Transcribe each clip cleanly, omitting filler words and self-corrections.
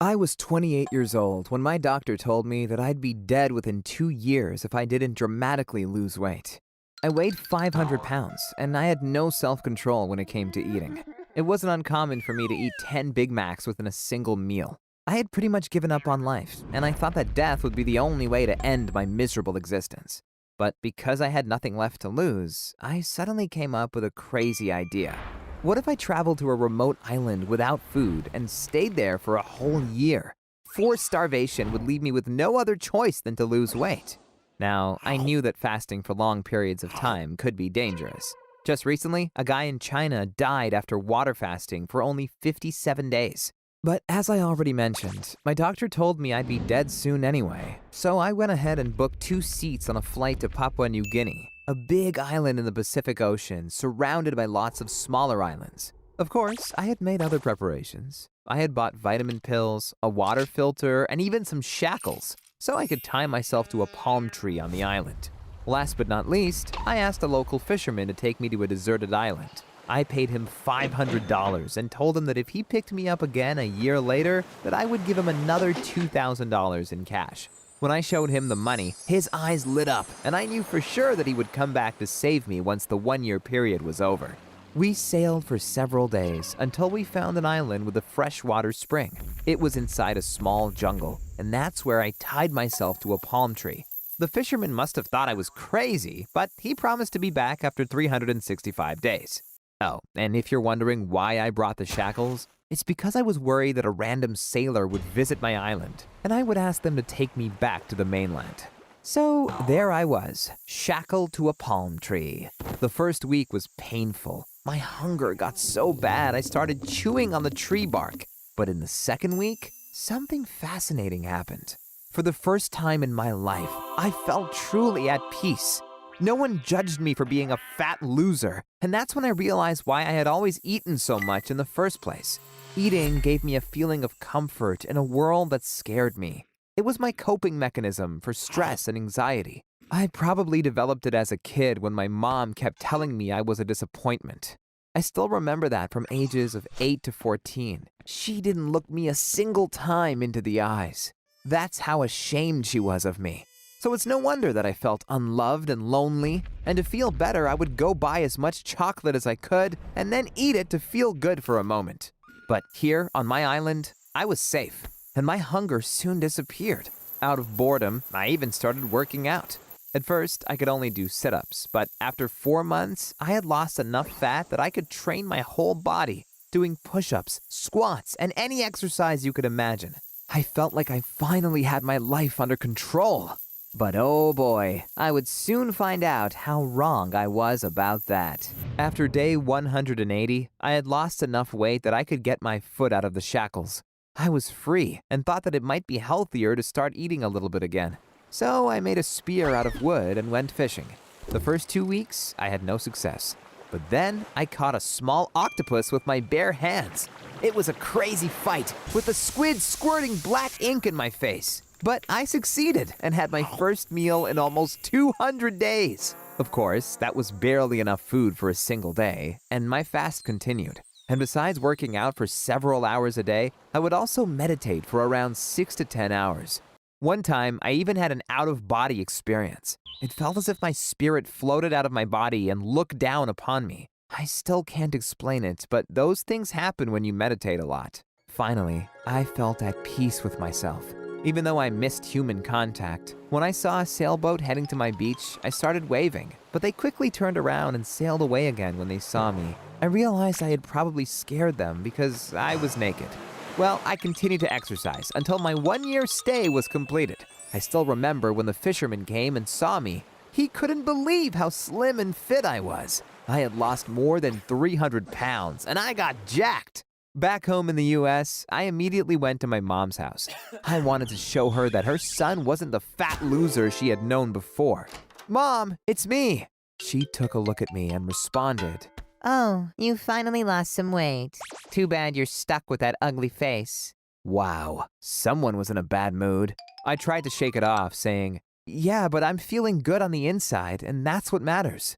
I was 28 years old when my doctor told me that I'd be dead within 2 years if I didn't dramatically lose weight. I weighed 500 pounds, and I had no self-control when it came to eating. It wasn't uncommon for me to eat 10 Big Macs within a single meal. I had pretty much given up on life, and I thought that death would be the only way to end my miserable existence. But because I had nothing left to lose, I suddenly came up with a crazy idea. What if I traveled to a remote island without food and stayed there for a whole year? Forced starvation would leave me with no other choice than to lose weight. Now, I knew that fasting for long periods of time could be dangerous. Just recently, a guy in China died after water fasting for only 57 days. But as I already mentioned, my doctor told me I'd be dead soon anyway, so I went ahead and booked 2 seats on a flight to Papua New Guinea, a big island in the Pacific Ocean surrounded by lots of smaller islands. Of course, I had made other preparations. I had bought vitamin pills, a water filter, and even some shackles, so I could tie myself to a palm tree on the island. Last but not least, I asked a local fisherman to take me to a deserted island. I paid him $500 and told him that if he picked me up again a year later, that I would give him another $2,000 in cash. When I showed him the money, his eyes lit up, and I knew for sure that he would come back to save me once the 1-year period was over. We sailed for several days until we found an island with a freshwater spring. It was inside a small jungle, and that's where I tied myself to a palm tree. The fisherman must have thought I was crazy, but he promised to be back after 365 days. Oh, and if you're wondering why I brought the shackles, it's because I was worried that a random sailor would visit my island, and I would ask them to take me back to the mainland. So there I was, shackled to a palm tree. The first week was painful. My hunger got so bad I started chewing on the tree bark. But in the second week, something fascinating happened. For the first time in my life, I felt truly at peace. No one judged me for being a fat loser, and that's when I realized why I had always eaten so much in the first place. Eating gave me a feeling of comfort in a world that scared me. It was my coping mechanism for stress and anxiety. I probably developed it as a kid when my mom kept telling me I was a disappointment. I still remember that from ages of 8 to 14. She didn't look me a single time into the eyes. That's how ashamed she was of me. So it's no wonder that I felt unloved and lonely, and to feel better I would go buy as much chocolate as I could and then eat it to feel good for a moment. But here, on my island, I was safe, and my hunger soon disappeared. Out of boredom, I even started working out. At first, I could only do sit-ups, but after 4 months, I had lost enough fat that I could train my whole body, doing push-ups, squats, and any exercise you could imagine. I felt like I finally had my life under control. But oh boy, I would soon find out how wrong I was about that. After day 180, I had lost enough weight that I could get my foot out of the shackles. I was free and thought that it might be healthier to start eating a little bit again. So I made a spear out of wood and went fishing. The first 2 weeks, I had no success. But then I caught a small octopus with my bare hands. It was a crazy fight, with the squid squirting black ink in my face. But I succeeded and had my first meal in almost 200 days. Of course, that was barely enough food for a single day, and my fast continued. And besides working out for several hours a day, I would also meditate for around 6 to 10 hours. One time, I even had an out-of-body experience. It felt as if my spirit floated out of my body and looked down upon me. I still can't explain it, but those things happen when you meditate a lot. Finally, I felt at peace with myself. Even though I missed human contact, when I saw a sailboat heading to my beach, I started waving, but they quickly turned around and sailed away again when they saw me. I realized I had probably scared them because I was naked. Well, I continued to exercise until my 1-year stay was completed. I still remember when the fisherman came and saw me. He couldn't believe how slim and fit I was. I had lost more than 300 pounds, and I got jacked. Back home in the US, I immediately went to my mom's house. I wanted to show her that her son wasn't the fat loser she had known before. "Mom, it's me." She took a look at me and responded, Oh, you finally lost some weight. Too bad you're stuck with that ugly face. Wow, someone was in a bad mood. I tried to shake it off, saying, "Yeah, but I'm feeling good on the inside, and that's what matters."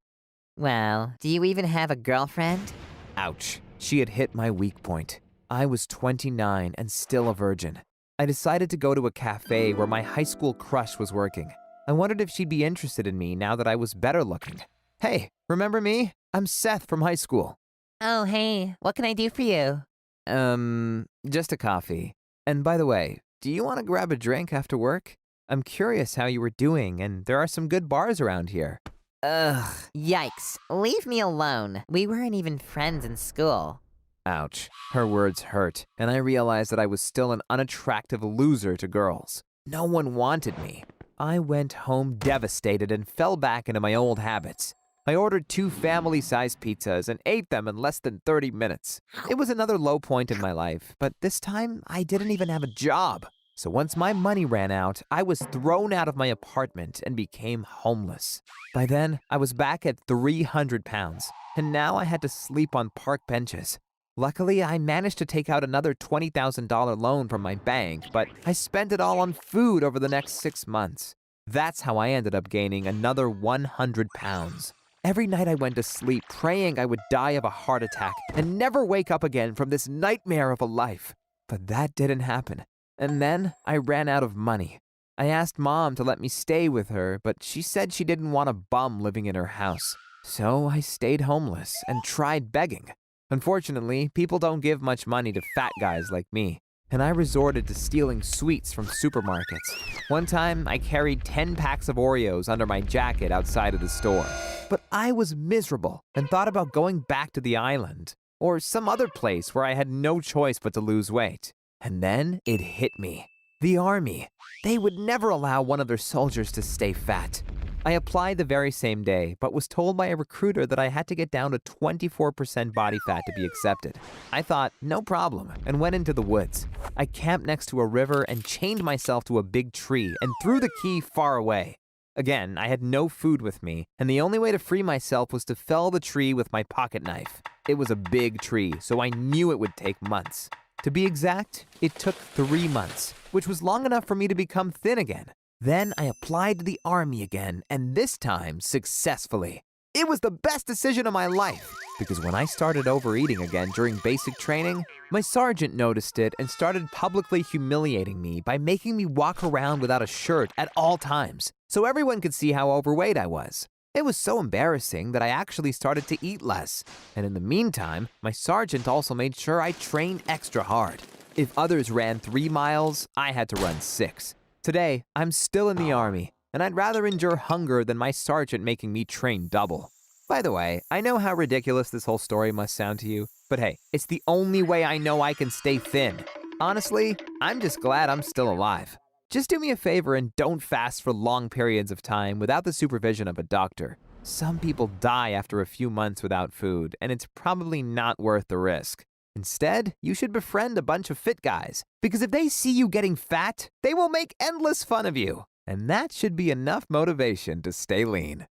Well, do you even have a girlfriend? Ouch. She had hit my weak point. I was 29 and still a virgin. I decided to go to a cafe where my high school crush was working. I wondered if she'd be interested in me now that I was better looking. Hey, remember me? I'm Seth from high school. Oh, hey, what can I do for you? Just a coffee. And by the way, do you want to grab a drink after work? I'm curious how you were doing, and there are some good bars around here. Ugh, yikes. Leave me alone. We weren't even friends in school. Ouch. Her words hurt, and I realized that I was still an unattractive loser to girls. No one wanted me. I went home devastated and fell back into my old habits. I ordered 2 family-sized pizzas and ate them in less than 30 minutes. It was another low point in my life, but this time I didn't even have a job. So once my money ran out, I was thrown out of my apartment and became homeless. By then, I was back at 300 pounds, and now I had to sleep on park benches. Luckily, I managed to take out another $20,000 loan from my bank, but I spent it all on food over the next 6 months. That's how I ended up gaining another 100 pounds. Every night I went to sleep praying I would die of a heart attack and never wake up again from this nightmare of a life. But that didn't happen. And then I ran out of money. I asked Mom to let me stay with her, but she said she didn't want a bum living in her house. So I stayed homeless and tried begging. Unfortunately, people don't give much money to fat guys like me, and I resorted to stealing sweets from supermarkets. One time, I carried 10 packs of Oreos under my jacket outside of the store. But I was miserable and thought about going back to the island or some other place where I had no choice but to lose weight. And then it hit me. The army. They would never allow one of their soldiers to stay fat. I applied the very same day, but was told by a recruiter that I had to get down to 24% body fat to be accepted. I thought, no problem, and went into the woods. I camped next to a river and chained myself to a big tree and threw the key far away. Again, I had no food with me, and the only way to free myself was to fell the tree with my pocket knife. It was a big tree, so I knew it would take months. To be exact, it took 3 months, which was long enough for me to become thin again. Then I applied to the army again, and this time successfully. It was the best decision of my life, because when I started overeating again during basic training, my sergeant noticed it and started publicly humiliating me by making me walk around without a shirt at all times, so everyone could see how overweight I was. It was so embarrassing that I actually started to eat less, and in the meantime, my sergeant also made sure I trained extra hard. If others ran 3 miles, I had to run 6. Today, I'm still in the army, and I'd rather endure hunger than my sergeant making me train double. By the way, I know how ridiculous this whole story must sound to you, but hey, it's the only way I know I can stay thin. Honestly, I'm just glad I'm still alive. Just do me a favor and don't fast for long periods of time without the supervision of a doctor. Some people die after a few months without food, and it's probably not worth the risk. Instead, you should befriend a bunch of fit guys, because if they see you getting fat, they will make endless fun of you. And that should be enough motivation to stay lean.